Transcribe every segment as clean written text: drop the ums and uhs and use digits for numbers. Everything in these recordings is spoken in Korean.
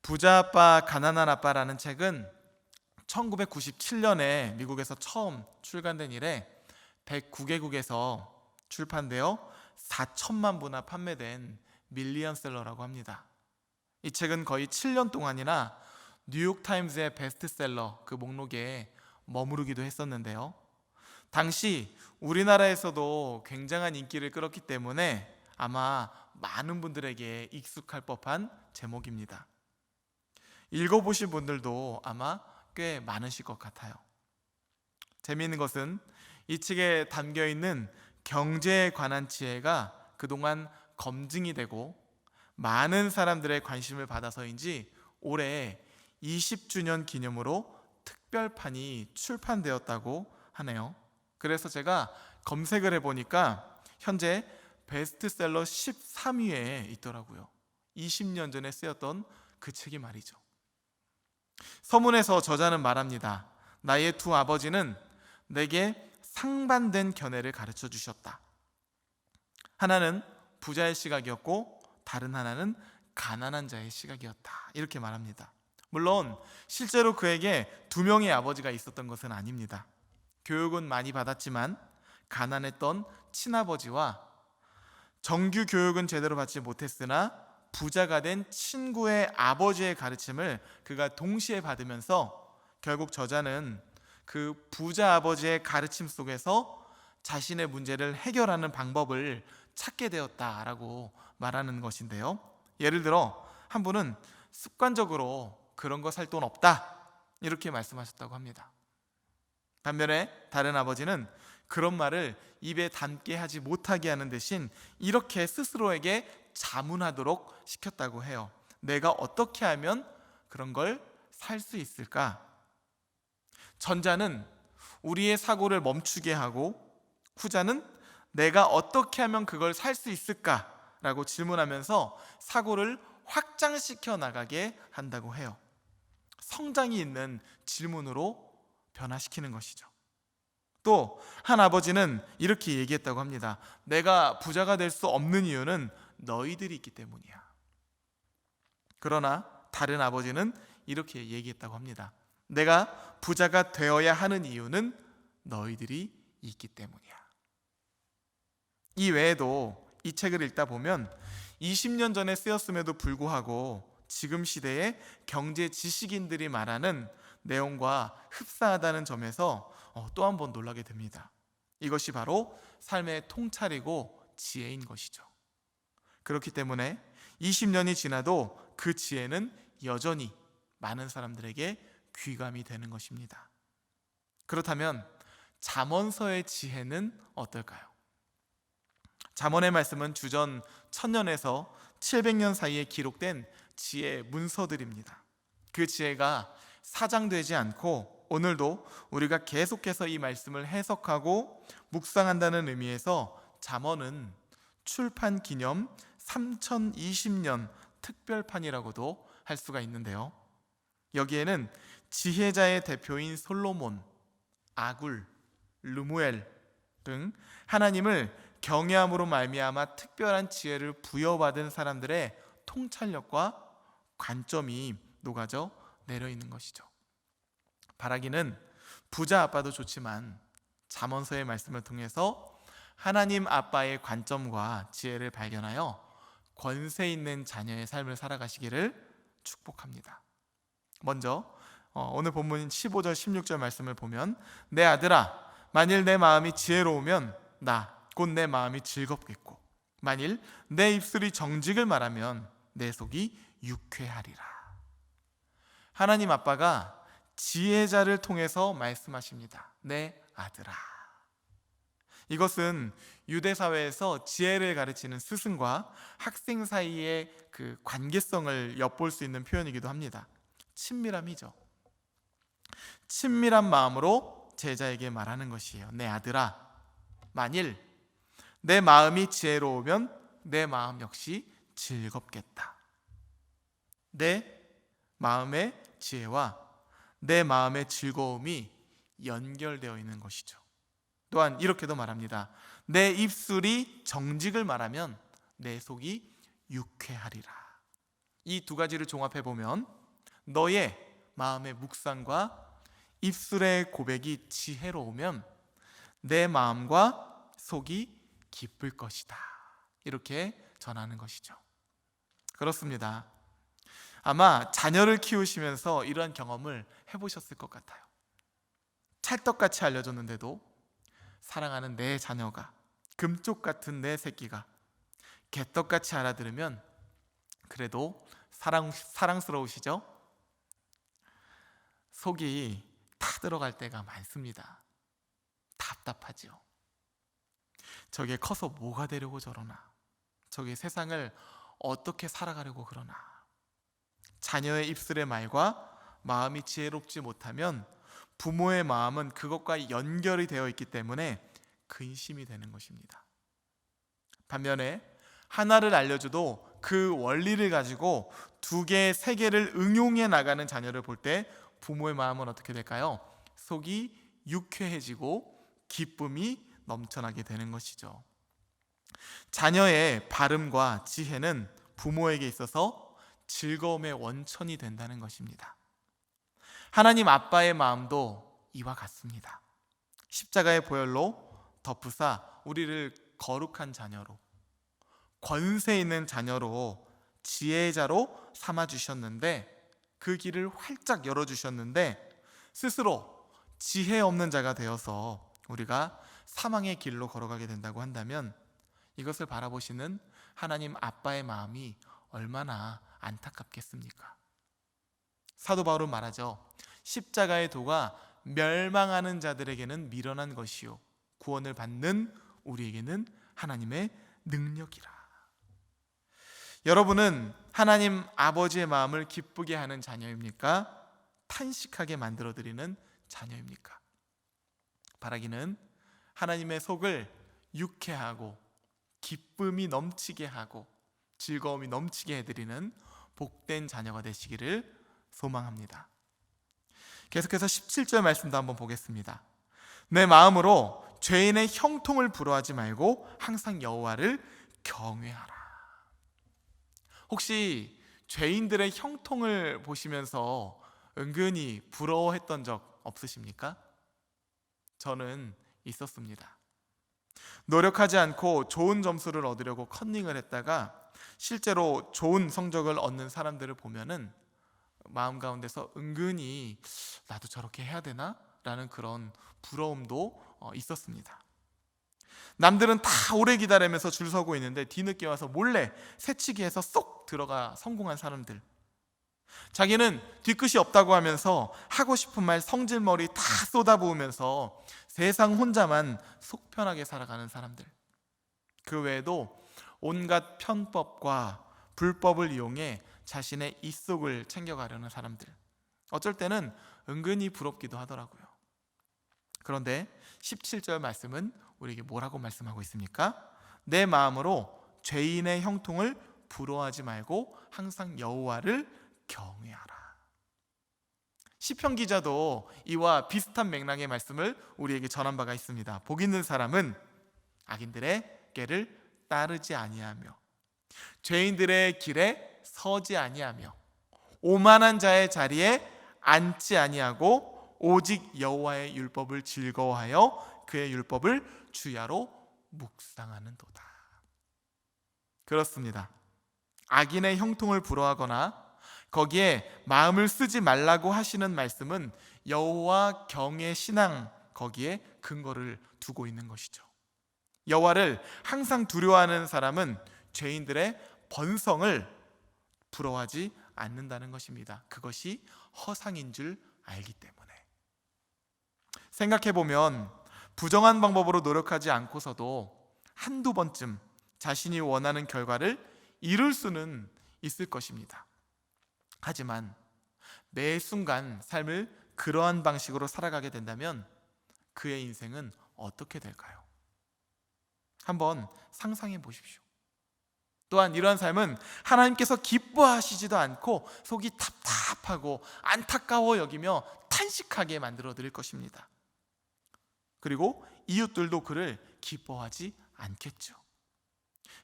부자 아빠 가난한 아빠라는 책은 1997년에 미국에서 처음 출간된 이래 109개국에서 출판되어 4천만 부나 판매된 밀리언셀러라고 합니다. 이 책은 거의 7년 동안이나 뉴욕타임즈의 베스트셀러 그 목록에 머무르기도 했었는데요. 당시 우리나라에서도 굉장한 인기를 끌었기 때문에 아마 많은 분들에게 익숙할 법한 제목입니다. 읽어보신 분들도 아마 꽤 많으실 것 같아요. 재미있는 것은 이 책에 담겨있는 경제에 관한 지혜가 그동안 검증이 되고 많은 사람들의 관심을 받아서인지 올해 20주년 기념으로 특별판이 출판되었다고 하네요. 그래서 제가 검색을 해보니까 현재 베스트셀러 13위에 있더라고요. 20년 전에 쓰였던 그 책이 말이죠. 서문에서 저자는 말합니다. 나의 두 아버지는 내게 상반된 견해를 가르쳐 주셨다. 하나는 부자의 시각이었고 다른 하나는 가난한 자의 시각이었다. 이렇게 말합니다. 물론 실제로 그에게 두 명의 아버지가 있었던 것은 아닙니다. 교육은 많이 받았지만 가난했던 친아버지와 정규 교육은 제대로 받지 못했으나 부자가 된 친구의 아버지의 가르침을 그가 동시에 받으면서 결국 저자는 그 부자 아버지의 가르침 속에서 자신의 문제를 해결하는 방법을 찾게 되었다라고 말하는 것인데요. 예를 들어 한 분은 습관적으로 그런 거 살 돈 없다 이렇게 말씀하셨다고 합니다. 반면에 다른 아버지는 그런 말을 입에 담게 하지 못하게 하는 대신 이렇게 스스로에게 자문하도록 시켰다고 해요. 내가 어떻게 하면 그런 걸 살 수 있을까? 전자는 우리의 사고를 멈추게 하고 후자는 내가 어떻게 하면 그걸 살 수 있을까? 라고 질문하면서 사고를 확장시켜 나가게 한다고 해요. 성장이 있는 질문으로 변화시키는 것이죠. 또 한 아버지는 이렇게 얘기했다고 합니다. 내가 부자가 될 수 없는 이유는 너희들이 있기 때문이야. 그러나 다른 아버지는 이렇게 얘기했다고 합니다. 내가 부자가 되어야 하는 이유는 너희들이 있기 때문이야. 이 외에도 이 책을 읽다 보면 20년 전에 쓰였음에도 불구하고 지금 시대의 경제 지식인들이 말하는 내용과 흡사하다는 점에서 또 한 번 놀라게 됩니다. 이것이 바로 삶의 통찰이고 지혜인 것이죠. 그렇기 때문에 20년이 지나도 그 지혜는 여전히 많은 사람들에게 귀감이 되는 것입니다. 그렇다면 잠언서의 지혜는 어떨까요? 잠언의 말씀은 주전 1000년에서 700년 사이에 기록된 지혜 문서들입니다. 그 지혜가 사장되지 않고 오늘도 우리가 계속해서 이 말씀을 해석하고 묵상한다는 의미에서 잠언은 출판 기념 3020년 특별판이라고도 할 수가 있는데요. 여기에는 지혜자의 대표인 솔로몬, 아굴, 르무엘 등 하나님을 경외함으로 말미암아 특별한 지혜를 부여받은 사람들의 통찰력과 관점이 녹아져 내려 있는 것이죠. 바라기는 부자 아빠도 좋지만 잠언서의 말씀을 통해서 하나님 아빠의 관점과 지혜를 발견하여 권세 있는 자녀의 삶을 살아가시기를 축복합니다. 먼저 오늘 본문 15절 16절 말씀을 보면 내 아들아 만일 내 마음이 지혜로우면 나 곧 내 마음이 즐겁겠고 만일 내 입술이 정직을 말하면 내 속이 유쾌하리라. 하나님 아빠가 지혜자를 통해서 말씀하십니다. 내 아들아. 이것은 유대 사회에서 지혜를 가르치는 스승과 학생 사이의 그 관계성을 엿볼 수 있는 표현이기도 합니다. 친밀함이죠. 친밀한 마음으로 제자에게 말하는 것이에요. 내 아들아, 만일 내 마음이 지혜로우면 내 마음 역시 즐겁겠다. 내 마음의 지혜와 내 마음의 즐거움이 연결되어 있는 것이죠. 또한 이렇게도 말합니다. 내 입술이 정직을 말하면 내 속이 유쾌하리라. 이 두 가지를 종합해 보면 너의 마음의 묵상과 입술의 고백이 지혜로우면 내 마음과 속이 기쁠 것이다. 이렇게 전하는 것이죠. 그렇습니다. 아마 자녀를 키우시면서 이러한 경험을 해보셨을 것 같아요. 찰떡같이 알려줬는데도 사랑하는 내 자녀가, 금쪽 같은 내 새끼가 개떡같이 알아들으면 그래도 사랑스러우시죠? 속이 타들어갈 때가 많습니다. 답답하죠. 저게 커서 뭐가 되려고 저러나, 저게 세상을 어떻게 살아가려고 그러나. 자녀의 입술의 말과 마음이 지혜롭지 못하면 부모의 마음은 그것과 연결이 되어 있기 때문에 근심이 되는 것입니다. 반면에 하나를 알려줘도 그 원리를 가지고 2개, 3개를 응용해 나가는 자녀를 볼 때 부모의 마음은 어떻게 될까요? 속이 유쾌해지고 기쁨이 넘쳐나게 되는 것이죠. 자녀의 발음과 지혜는 부모에게 있어서 즐거움의 원천이 된다는 것입니다. 하나님 아빠의 마음도 이와 같습니다. 십자가의 보혈로 덮으사 우리를 거룩한 자녀로, 권세 있는 자녀로, 지혜자로 삼아주셨는데, 그 길을 활짝 열어주셨는데 스스로 지혜 없는 자가 되어서 우리가 사망의 길로 걸어가게 된다고 한다면 이것을 바라보시는 하나님 아빠의 마음이 얼마나 안타깝겠습니까? 사도 바울은 말하죠. 십자가의 도가 멸망하는 자들에게는 미련한 것이요 구원을 받는 우리에게는 하나님의 능력이라. 여러분은 하나님 아버지의 마음을 기쁘게 하는 자녀입니까? 탄식하게 만들어드리는 자녀입니까? 바라기는 하나님의 속을 유쾌하고 기쁨이 넘치게 하고 즐거움이 넘치게 해드리는 복된 자녀가 되시기를 소망합니다. 계속해서 17절 말씀도 한번 보겠습니다. 내 마음으로 죄인의 형통을 부러워하지 말고 항상 여호와를 경외하라. 혹시 죄인들의 형통을 보시면서 은근히 부러워했던 적 없으십니까? 저는 있었습니다. 노력하지 않고 좋은 점수를 얻으려고 컨닝을 했다가 실제로 좋은 성적을 얻는 사람들을 보면은 마음 가운데서 은근히 나도 저렇게 해야 되나? 라는 그런 부러움도 있었습니다. 남들은 다 오래 기다리면서 줄 서고 있는데 뒤늦게 와서 몰래 새치기해서 쏙 들어가 성공한 사람들, 자기는 뒤끝이 없다고 하면서 하고 싶은 말 성질머리 다 쏟아부으면서 세상 혼자만 속 편하게 살아가는 사람들, 그 외에도 온갖 편법과 불법을 이용해 자신의 입속을 챙겨가려는 사람들, 어쩔 때는 은근히 부럽기도 하더라고요. 그런데 17절 말씀은 우리에게 뭐라고 말씀하고 있습니까? 내 마음으로 죄인의 형통을 부러워하지 말고 항상 여호와를 경외하라. 시편 기자도 이와 비슷한 맥락의 말씀을 우리에게 전한 바가 있습니다. 복 있는 사람은 악인들의 꾀를 따르지 아니하며 죄인들의 길에 서지 아니하며 오만한 자의 자리에 앉지 아니하고 오직 여호와의 율법을 즐거워하여 그의 율법을 주야로 묵상하는도다. 그렇습니다. 악인의 형통을 부러워하거나 거기에 마음을 쓰지 말라고 하시는 말씀은 여호와 경외 신앙, 거기에 근거를 두고 있는 것이죠. 여호와를 항상 두려워하는 사람은 죄인들의 번성을 부러워하지 않는다는 것입니다. 그것이 허상인 줄 알기 때문에. 생각해보면 부정한 방법으로 노력하지 않고서도 한두 번쯤 자신이 원하는 결과를 이룰 수는 있을 것입니다. 하지만 매 순간 삶을 그러한 방식으로 살아가게 된다면 그의 인생은 어떻게 될까요? 한번 상상해 보십시오. 또한 이러한 삶은 하나님께서 기뻐하시지도 않고 속이 답답하고 안타까워 여기며 탄식하게 만들어 드릴 것입니다. 그리고 이웃들도 그를 기뻐하지 않겠죠.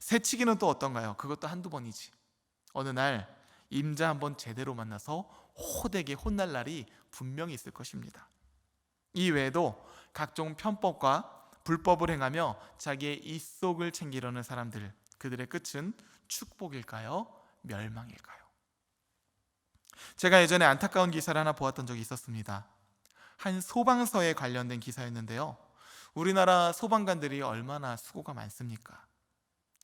새치기는 또 어떤가요? 그것도 한두 번이지. 어느 날 임자 한번 제대로 만나서 호되게 혼날 날이 분명히 있을 것입니다. 이 외에도 각종 편법과 불법을 행하며 자기의 이속을 챙기려는 사람들, 그들의 끝은 축복일까요? 멸망일까요? 제가 예전에 안타까운 기사를 하나 보았던 적이 있었습니다. 한 소방서에 관련된 기사였는데요. 우리나라 소방관들이 얼마나 수고가 많습니까?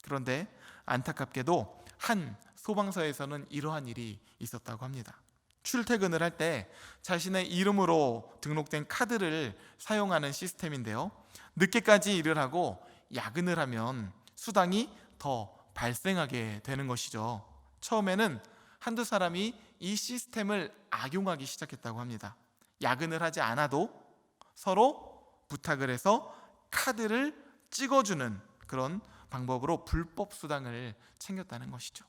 그런데 안타깝게도 한 소방서에서는 이러한 일이 있었다고 합니다. 출퇴근을 할 때 자신의 이름으로 등록된 카드를 사용하는 시스템인데요. 늦게까지 일을 하고 야근을 하면 수당이 더 발생하게 되는 것이죠. 처음에는 한두 사람이 이 시스템을 악용하기 시작했다고 합니다. 야근을 하지 않아도 서로 부탁을 해서 카드를 찍어주는 그런 방법으로 불법 수당을 챙겼다는 것이죠.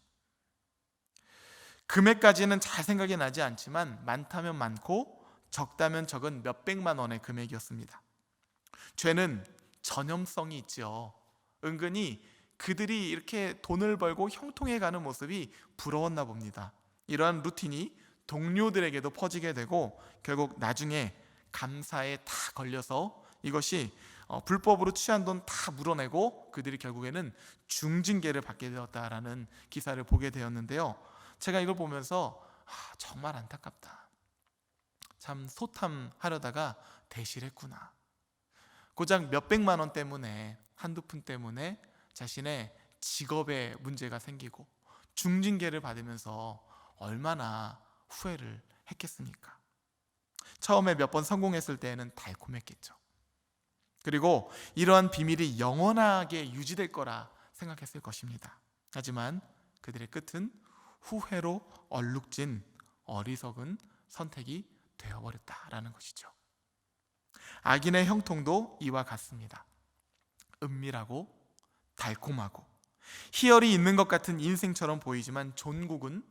금액까지는 잘 생각이 나지 않지만 많다면 많고 적다면 적은 몇백만 원의 금액이었습니다. 죄는 전염성이 있지요. 은근히 그들이 이렇게 돈을 벌고 형통해가는 모습이 부러웠나 봅니다. 이러한 루틴이 동료들에게도 퍼지게 되고 결국 나중에 감사에 다 걸려서 이것이 불법으로 취한 돈 다 물어내고 그들이 결국에는 중징계를 받게 되었다라는 기사를 보게 되었는데요. 제가 이걸 보면서 정말 안타깝다. 참 소탐하려다가 대실했구나. 고작 몇백만 원 때문에, 한두 푼 때문에 자신의 직업에 문제가 생기고 중징계를 받으면서 얼마나 후회를 했겠습니까? 처음에 몇 번 성공했을 때에는 달콤했겠죠. 그리고 이러한 비밀이 영원하게 유지될 거라 생각했을 것입니다. 하지만 그들의 끝은 후회로 얼룩진 어리석은 선택이 되어버렸다라는 것이죠. 악인의 형통도 이와 같습니다. 은밀하고 달콤하고 희열이 있는 것 같은 인생처럼 보이지만 존국은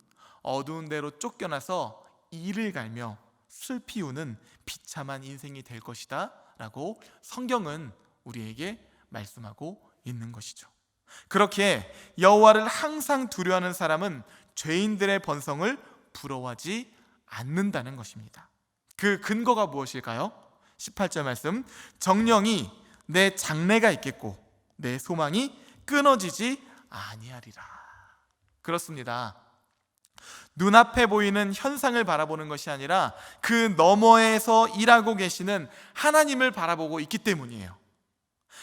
어두운 데로 쫓겨나서 이를 갈며 슬피 우는 비참한 인생이 될 것이다 라고 성경은 우리에게 말씀하고 있는 것이죠. 그렇게 여호와를 항상 두려워하는 사람은 죄인들의 번성을 부러워하지 않는다는 것입니다. 그 근거가 무엇일까요? 18절 말씀, 정령이 내 장래가 있겠고 내 소망이 끊어지지 아니하리라. 그렇습니다. 눈앞에 보이는 현상을 바라보는 것이 아니라 그 너머에서 일하고 계시는 하나님을 바라보고 있기 때문이에요.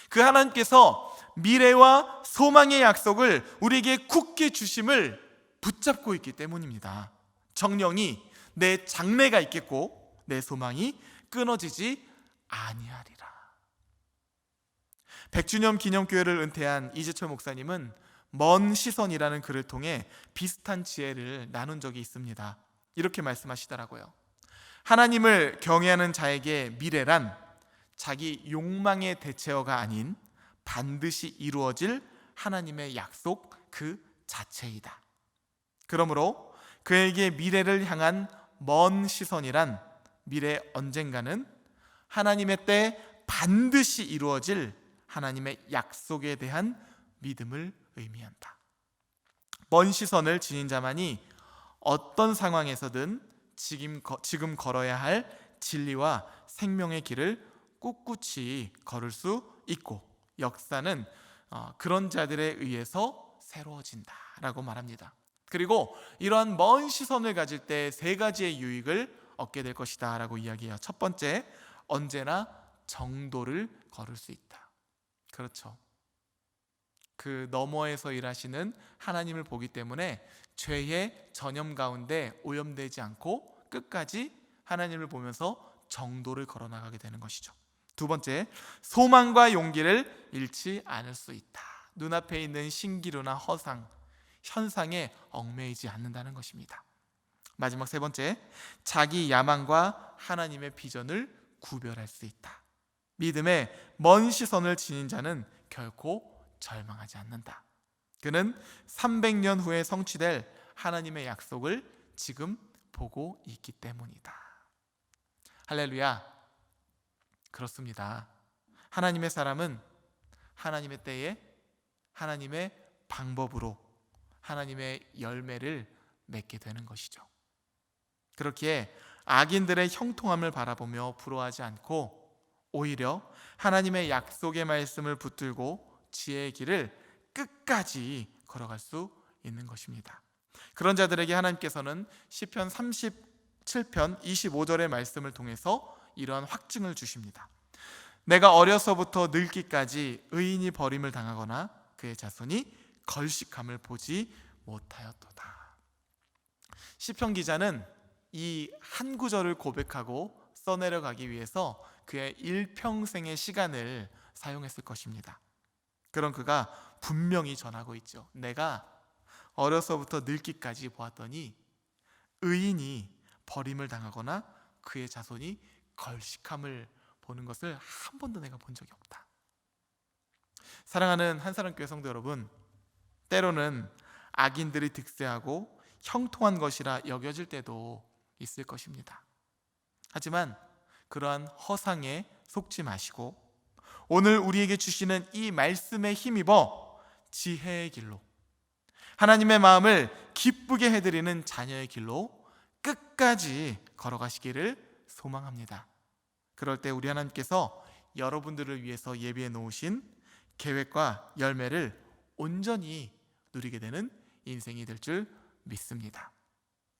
그 하나님께서 미래와 소망의 약속을 우리에게 굳게 주심을 붙잡고 있기 때문입니다. 정령이 내 장래가 있겠고 내 소망이 끊어지지 아니하리라. 100주년 기념교회를 은퇴한 이재철 목사님은 먼 시선이라는 글을 통해 비슷한 지혜를 나눈 적이 있습니다. 이렇게 말씀하시더라고요. 하나님을 경외하는 자에게 미래란 자기 욕망의 대체어가 아닌 반드시 이루어질 하나님의 약속 그 자체이다. 그러므로 그에게 미래를 향한 먼 시선이란 미래 언젠가는 하나님의 때 반드시 이루어질 하나님의 약속에 대한 믿음을 의미한다. 먼 시선을 지닌 자만이 어떤 상황에서든 지금 걸어야 할 진리와 생명의 길을 꿋꿋이 걸을 수 있고 역사는 그런 자들에 의해서 새로워진다라고 말합니다. 그리고 이러한 먼 시선을 가질 때 세 가지의 유익을 얻게 될 것이다 라고 이야기해요. 첫 번째, 언제나 정도를 걸을 수 있다. 그렇죠. 그 너머에서 일하시는 하나님을 보기 때문에 죄의 전염 가운데 오염되지 않고 끝까지 하나님을 보면서 정도를 걸어나가게 되는 것이죠. 두 번째, 소망과 용기를 잃지 않을 수 있다. 눈앞에 있는 신기루나 허상, 현상에 얽매이지 않는다는 것입니다. 마지막 세 번째, 자기 야망과 하나님의 비전을 구별할 수 있다. 믿음의 먼 시선을 지닌 자는 결코 절망하지 않는다. 그는 300년 후에 성취될 하나님의 약속을 지금 보고 있기 때문이다. 할렐루야. 그렇습니다. 하나님의 사람은 하나님의 때에 하나님의 방법으로 하나님의 열매를 맺게 되는 것이죠. 그렇기에 악인들의 형통함을 바라보며 부러워하지 않고 오히려 하나님의 약속의 말씀을 붙들고 지혜의 길을 끝까지 걸어갈 수 있는 것입니다. 그런 자들에게 하나님께서는 시편 37편 25절의 말씀을 통해서 이러한 확증을 주십니다. 내가 어려서부터 늙기까지 의인이 버림을 당하거나 그의 자손이 걸식함을 보지 못하였도다. 시편 기자는 이 한 구절을 고백하고 써내려가기 위해서 그의 일평생의 시간을 사용했을 것입니다. 그런 그가 분명히 전하고 있죠. 내가 어려서부터 늙기까지 보았더니 의인이 버림을 당하거나 그의 자손이 걸식함을 보는 것을 한 번도 내가 본 적이 없다. 사랑하는 한사랑교회 성도 여러분, 때로는 악인들이 득세하고 형통한 것이라 여겨질 때도 있을 것입니다. 하지만 그러한 허상에 속지 마시고 오늘 우리에게 주시는 이 말씀에 힘입어 지혜의 길로, 하나님의 마음을 기쁘게 해드리는 자녀의 길로 끝까지 걸어가시기를 소망합니다. 그럴 때 우리 하나님께서 여러분들을 위해서 예비해 놓으신 계획과 열매를 온전히 누리게 되는 인생이 될 줄 믿습니다.